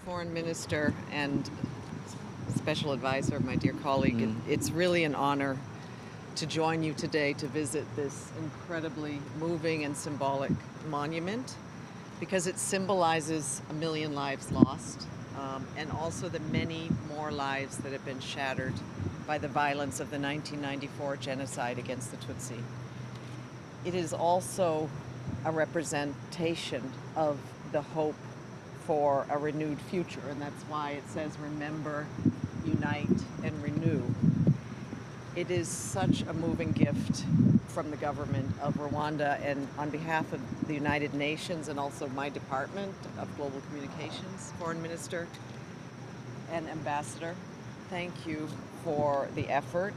Foreign Minister and Special Advisor, my dear colleague. It's really an honor to join you today to visit this incredibly moving and symbolic monument because it symbolizes 1 million lives lost and also the many more lives that have been shattered by the violence of the 1994 genocide against the Tutsi. It is also a representation of the hope for a renewed future, and that's why it says remember, unite, and renew. It is such a moving gift from the government of Rwanda, and on behalf of the United Nations and also my Department of Global Communications, Foreign Minister and Ambassador, thank you for the effort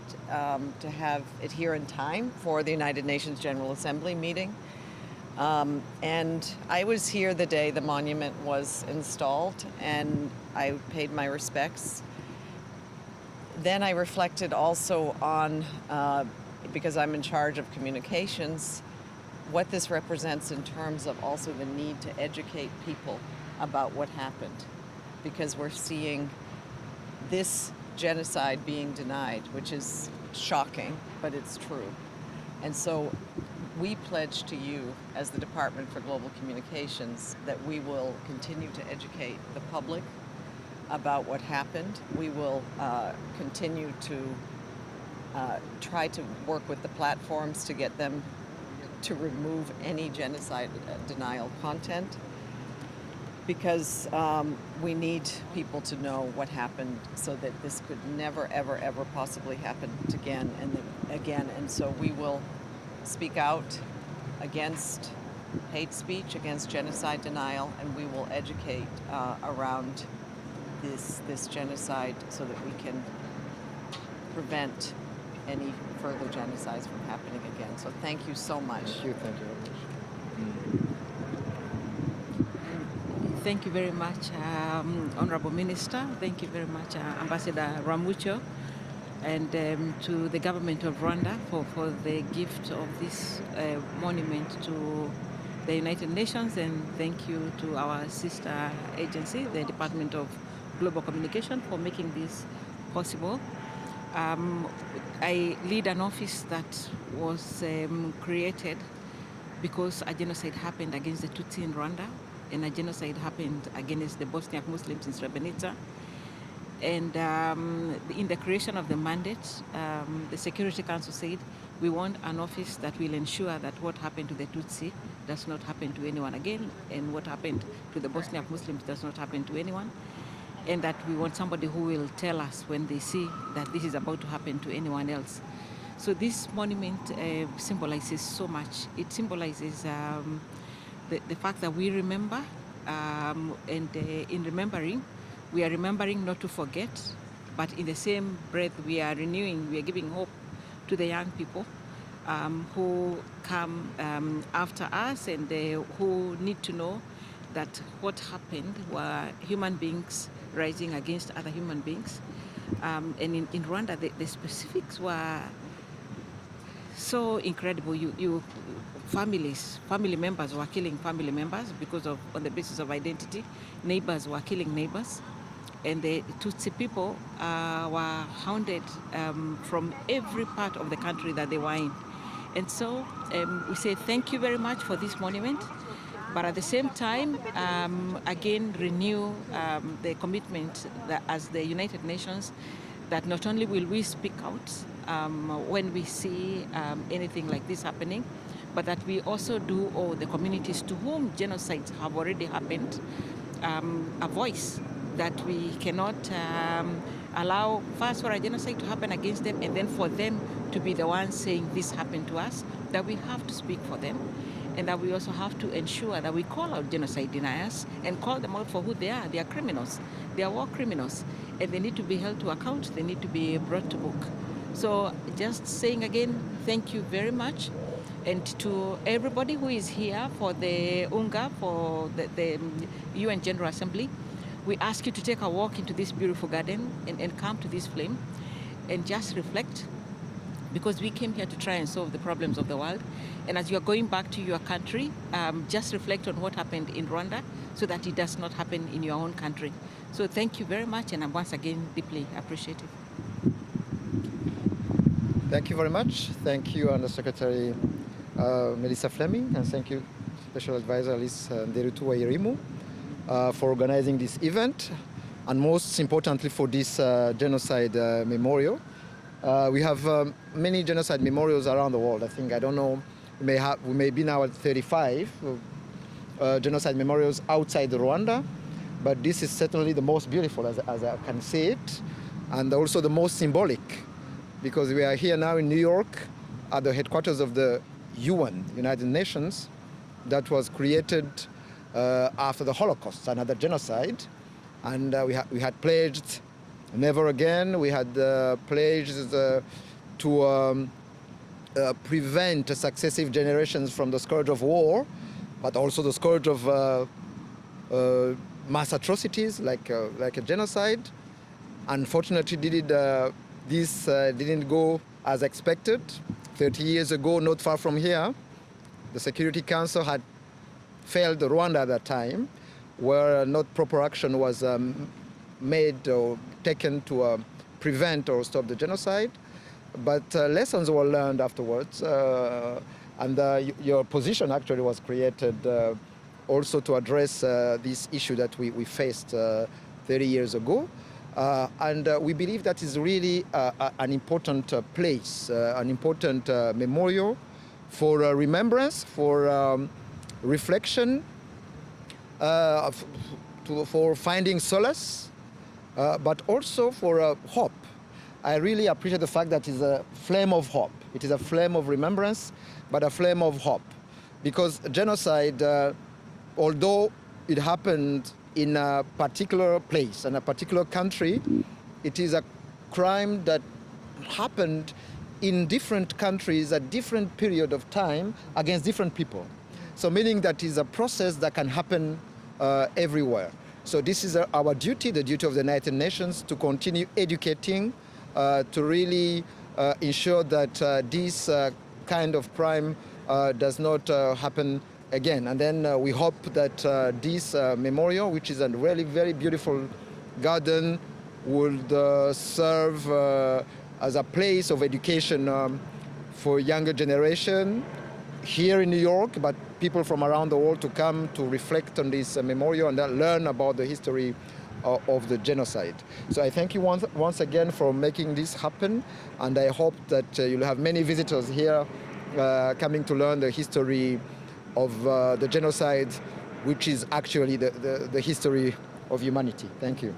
to have it here in time for the United Nations General Assembly meeting. And I was here the day the monument was installed, and I paid my respects. Then I reflected also on, because I'm in charge of communications, what this represents in terms of also the need to educate people about what happened, because we're seeing this genocide being denied, which is shocking, but it's true. And so we pledge to you as the Department for Global Communications that we will continue to educate the public about what happened. We will continue to try to work with the platforms to get them to remove any genocide denial content, because we need people to know what happened so that this could never, ever, ever possibly happen again and again. And so we will speak out against hate speech, against genocide denial, and we will educate around this genocide so that we can prevent any further genocides from happening again. So thank you so much. Thank you very much. Thank you very much, Honorable Minister. Thank you very much, Ambassador Rwamucyo, and to the government of Rwanda for the gift of this monument to the United Nations, and thank you to our sister agency, the Department of Global Communication, for making this possible. I lead an office that was created because a genocide happened against the Tutsi in Rwanda, and a genocide happened against the Bosniak Muslims in Srebrenica. And in the creation of the mandate, the Security Council said, we want an office that will ensure that what happened to the Tutsi does not happen to anyone again, and what happened to the Bosniak Muslims does not happen to anyone, and that we want somebody who will tell us when they see that this is about to happen to anyone else. So this monument symbolizes so much. It symbolizes the fact that we remember, and in remembering, we are remembering not to forget, but in the same breath we are renewing, we are giving hope to the young people who come after us, and who need to know that what happened were human beings rising against other human beings. And in Rwanda, the specifics were so incredible. Family members were killing family members on the basis of identity. Neighbors were killing neighbors. And the Tutsi people were hounded from every part of the country that they were in. And so we say thank you very much for this monument, but at the same time, again, renew the commitment that as the United Nations, that not only will we speak out when we see anything like this happening, but that we also do all the communities to whom genocides have already happened a voice, that we cannot allow first for a genocide to happen against them and then for them to be the ones saying this happened to us, that we have to speak for them, and that we also have to ensure that we call out genocide deniers and call them out for who they are. They are criminals. They are war criminals, and they need to be held to account. They need to be brought to book. So just saying again, thank you very much. And to everybody who is here for the UNGA, for the UN General Assembly, we ask you to take a walk into this beautiful garden and come to this flame and just reflect because we came here to try and solve the problems of the world. And as you are going back to your country, just reflect on what happened in Rwanda so that it does not happen in your own country. So thank you very much, and I'm once again deeply appreciative. Thank you very much. Thank you, Undersecretary Melissa Fleming, and thank you, Special Advisor Nderitu Wairimu, for organizing this event, and most importantly for this genocide memorial. We have many genocide memorials around the world. I don't know, we may be now at 35 genocide memorials outside Rwanda, but this is certainly the most beautiful, as I can see it, and also the most symbolic, because we are here now in New York at the headquarters of the UN, United Nations, that was created after the Holocaust, another genocide, and we had pledged never again. We had pledged to prevent successive generations from the scourge of war, but also the scourge of mass atrocities like a genocide. Unfortunately, this didn't go as expected. 30 years ago, not far from here, the Security Council had failed Rwanda at that time, where not proper action was made or taken to prevent or stop the genocide. But lessons were learned afterwards, and your position actually was created also to address this issue that we faced 30 years ago. And we believe that is really an important place, an important memorial for remembrance, for reflection, for finding solace, but also for hope. I really appreciate the fact that it's a flame of hope. It is a flame of remembrance, but a flame of hope. Because genocide, although it happened in a particular place and a particular country, it is a crime that happened in different countries at different period of time against different people. So meaning that is a process that can happen everywhere. So this is our duty, the duty of the United Nations, to continue educating, to really ensure that this kind of crime does not happen again. And then we hope that this memorial, which is a really very beautiful garden, would serve as a place of education for younger generation here in New York, but people from around the world to come to reflect on this memorial and learn about the history of the genocide. So I thank you once again for making this happen, and I hope that you'll have many visitors here coming to learn the history of the genocide, which is actually the history of humanity. Thank you.